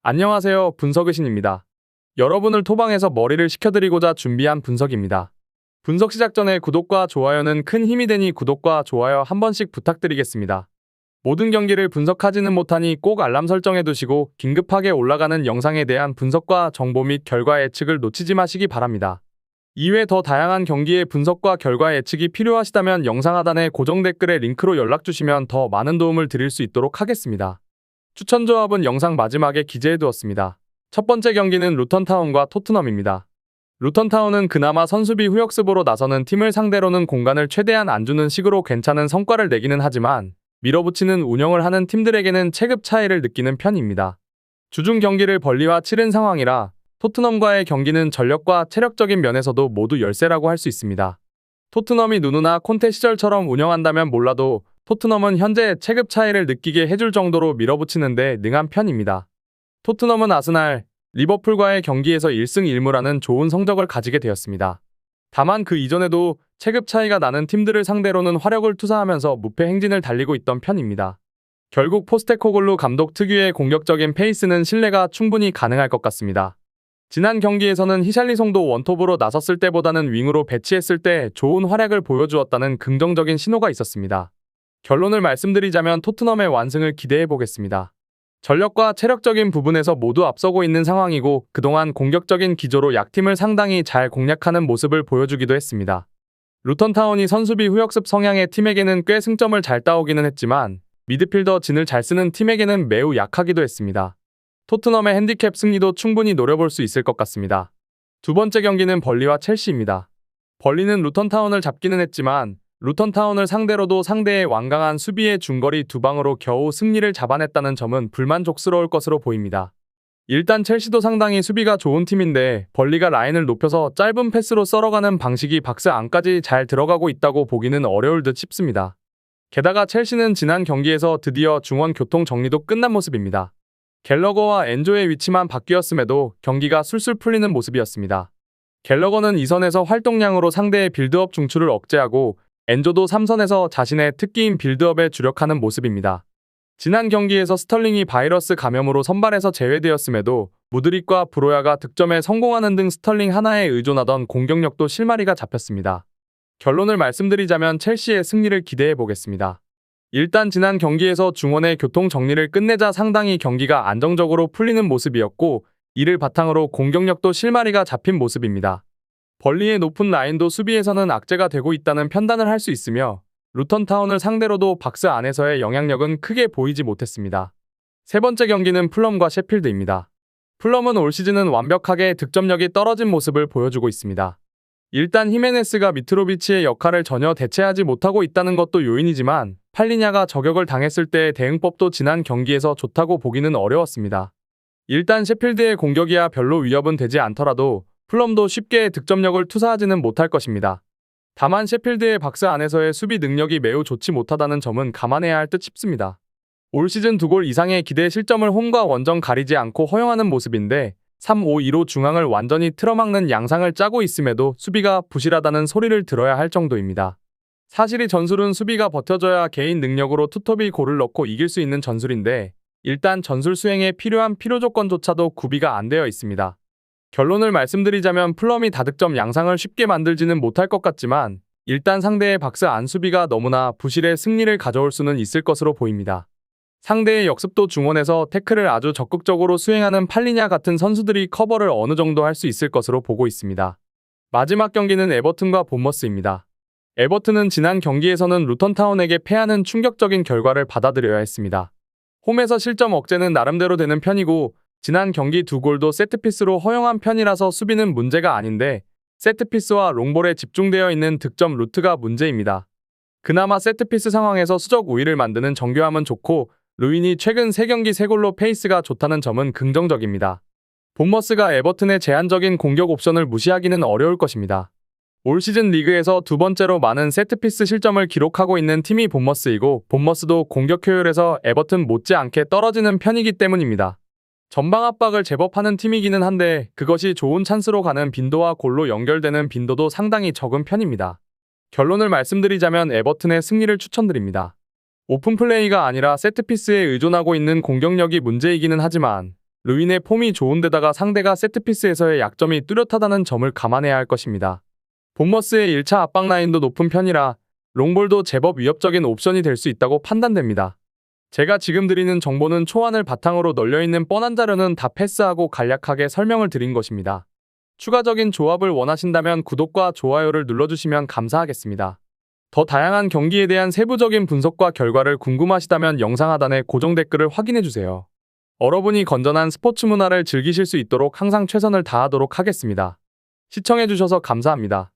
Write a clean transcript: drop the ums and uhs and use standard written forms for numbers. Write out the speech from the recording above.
안녕하세요. 분석의신입니다. 여러분을 토방에서 머리를 식혀드리고자 준비한 분석입니다. 분석 시작 전에 구독과 좋아요는 큰 힘이 되니 구독과 좋아요 한 번씩 부탁드리겠습니다. 모든 경기를 분석하지는 못하니 꼭 알람 설정해 두시고 긴급하게 올라가는 영상에 대한 분석과 정보 및 결과 예측을 놓치지 마시기 바랍니다. 이외 더 다양한 경기의 분석과 결과 예측이 필요하시다면 영상 하단의 고정 댓글에 링크로 연락 주시면 더 많은 도움을 드릴 수 있도록 하겠습니다. 추천 조합은 영상 마지막에 기재해 두었습니다. 첫 번째 경기는 루턴타운과 토트넘입니다. 루턴타운은 그나마 선수비 후역습으로 나서는 팀을 상대로는 공간을 최대한 안 주는 식으로 괜찮은 성과를 내기는 하지만 밀어붙이는 운영을 하는 팀들에게는 체급 차이를 느끼는 편입니다. 주중 경기를 벌리와 치른 상황이라 토트넘과의 경기는 전력과 체력적인 면에서도 모두 열세라고 할 수 있습니다. 토트넘이 누누나 콘테 시절처럼 운영한다면 몰라도 토트넘은 현재 체급 차이를 느끼게 해줄 정도로 밀어붙이는데 능한 편입니다. 토트넘은 아스날, 리버풀과의 경기에서 1승 1무라는 좋은 성적을 가지게 되었습니다. 다만 그 이전에도 체급 차이가 나는 팀들을 상대로는 화력을 투사하면서 무패 행진을 달리고 있던 편입니다. 결국 포스테코글루 감독 특유의 공격적인 페이스는 신뢰가 충분히 가능할 것 같습니다. 지난 경기에서는 히샬리송도 원톱으로 나섰을 때보다는 윙으로 배치했을 때 좋은 활약을 보여주었다는 긍정적인 신호가 있었습니다. 결론을 말씀드리자면 토트넘의 완승을 기대해 보겠습니다. 전력과 체력적인 부분에서 모두 앞서고 있는 상황이고 그동안 공격적인 기조로 약팀을 상당히 잘 공략하는 모습을 보여주기도 했습니다. 루턴타운이 선수비 후역습 성향의 팀에게는 꽤 승점을 잘 따오기는 했지만 미드필더 진을 잘 쓰는 팀에게는 매우 약하기도 했습니다. 토트넘의 핸디캡 승리도 충분히 노려볼 수 있을 것 같습니다. 두 번째 경기는 벌리와 첼시입니다. 벌리는 루턴타운을 잡기는 했지만 루턴타운을 상대로도 상대의 완강한 수비의 중거리 두 방으로 겨우 승리를 잡아냈다는 점은 불만족스러울 것으로 보입니다. 일단 첼시도 상당히 수비가 좋은 팀인데 벌리가 라인을 높여서 짧은 패스로 썰어가는 방식이 박스 안까지 잘 들어가고 있다고 보기는 어려울 듯 싶습니다. 게다가 첼시는 지난 경기에서 드디어 중원 교통 정리도 끝난 모습입니다. 갤러거와 엔조의 위치만 바뀌었음에도 경기가 술술 풀리는 모습이었습니다. 갤러거는 2선에서 활동량으로 상대의 빌드업 중출을 억제하고 엔조도 3선에서 자신의 특기인 빌드업에 주력하는 모습입니다. 지난 경기에서 스털링이 바이러스 감염으로 선발에서 제외되었음에도 무드릭과 브로야가 득점에 성공하는 등 스털링 하나에 의존하던 공격력도 실마리가 잡혔습니다. 결론을 말씀드리자면 첼시의 승리를 기대해 보겠습니다. 일단 지난 경기에서 중원의 교통 정리를 끝내자 상당히 경기가 안정적으로 풀리는 모습이었고 이를 바탕으로 공격력도 실마리가 잡힌 모습입니다. 벌리의 높은 라인도 수비에서는 악재가 되고 있다는 판단을 할 수 있으며 루턴타운을 상대로도 박스 안에서의 영향력은 크게 보이지 못했습니다. 세 번째 경기는 풀럼과 셰필드입니다. 풀럼은 올 시즌은 완벽하게 득점력이 떨어진 모습을 보여주고 있습니다. 일단 히메네스가 미트로비치의 역할을 전혀 대체하지 못하고 있다는 것도 요인이지만 팔리냐가 저격을 당했을 때의 대응법도 지난 경기에서 좋다고 보기는 어려웠습니다. 일단 셰필드의 공격이야 별로 위협은 되지 않더라도 풀럼도 쉽게 득점력을 투사하지는 못할 것입니다. 다만 셰필드의 박스 안에서의 수비 능력이 매우 좋지 못하다는 점은 감안해야 할 듯 싶습니다. 올 시즌 2골 이상의 기대 실점을 홈과 원정 가리지 않고 허용하는 모습인데 3-5-2로 중앙을 완전히 틀어막는 양상을 짜고 있음에도 수비가 부실하다는 소리를 들어야 할 정도입니다. 사실 이 전술은 수비가 버텨줘야 개인 능력으로 투톱이 골을 넣고 이길 수 있는 전술인데 일단 전술 수행에 필요한 필요 조건조차도 구비가 안 되어 있습니다. 결론을 말씀드리자면 풀럼이 다득점 양상을 쉽게 만들지는 못할 것 같지만 일단 상대의 박스 안 수비가 너무나 부실해 승리를 가져올 수는 있을 것으로 보입니다. 상대의 역습도 중원에서 태클을 아주 적극적으로 수행하는 팔리냐 같은 선수들이 커버를 어느 정도 할 수 있을 것으로 보고 있습니다. 마지막 경기는 에버튼과 본머스입니다. 에버튼은 지난 경기에서는 루턴타운에게 패하는 충격적인 결과를 받아들여야 했습니다. 홈에서 실점 억제는 나름대로 되는 편이고 지난 경기 2골도 세트피스로 허용한 편이라서 수비는 문제가 아닌데 세트피스와 롱볼에 집중되어 있는 득점 루트가 문제입니다. 그나마 세트피스 상황에서 수적 우위를 만드는 정교함은 좋고 루인이 최근 3경기 3골로 페이스가 좋다는 점은 긍정적입니다. 본머스가 에버튼의 제한적인 공격 옵션을 무시하기는 어려울 것입니다. 올 시즌 리그에서 두 번째로 많은 세트피스 실점을 기록하고 있는 팀이 본머스이고 본머스도 공격 효율에서 에버튼 못지않게 떨어지는 편이기 때문입니다. 전방 압박을 제법 하는 팀이기는 한데 그것이 좋은 찬스로 가는 빈도와 골로 연결되는 빈도도 상당히 적은 편입니다. 결론을 말씀드리자면 에버튼의 승리를 추천드립니다. 오픈플레이가 아니라 세트피스에 의존하고 있는 공격력이 문제이기는 하지만 르윈의 폼이 좋은데다가 상대가 세트피스에서의 약점이 뚜렷하다는 점을 감안해야 할 것입니다. 본머스의 1차 압박 라인도 높은 편이라 롱볼도 제법 위협적인 옵션이 될 수 있다고 판단됩니다. 제가 지금 드리는 정보는 초안을 바탕으로 널려있는 뻔한 자료는 다 패스하고 간략하게 설명을 드린 것입니다. 추가적인 조합을 원하신다면 구독과 좋아요를 눌러주시면 감사하겠습니다. 더 다양한 경기에 대한 세부적인 분석과 결과를 궁금하시다면 영상 하단의 고정 댓글을 확인해주세요. 여러분이 건전한 스포츠 문화를 즐기실 수 있도록 항상 최선을 다하도록 하겠습니다. 시청해주셔서 감사합니다.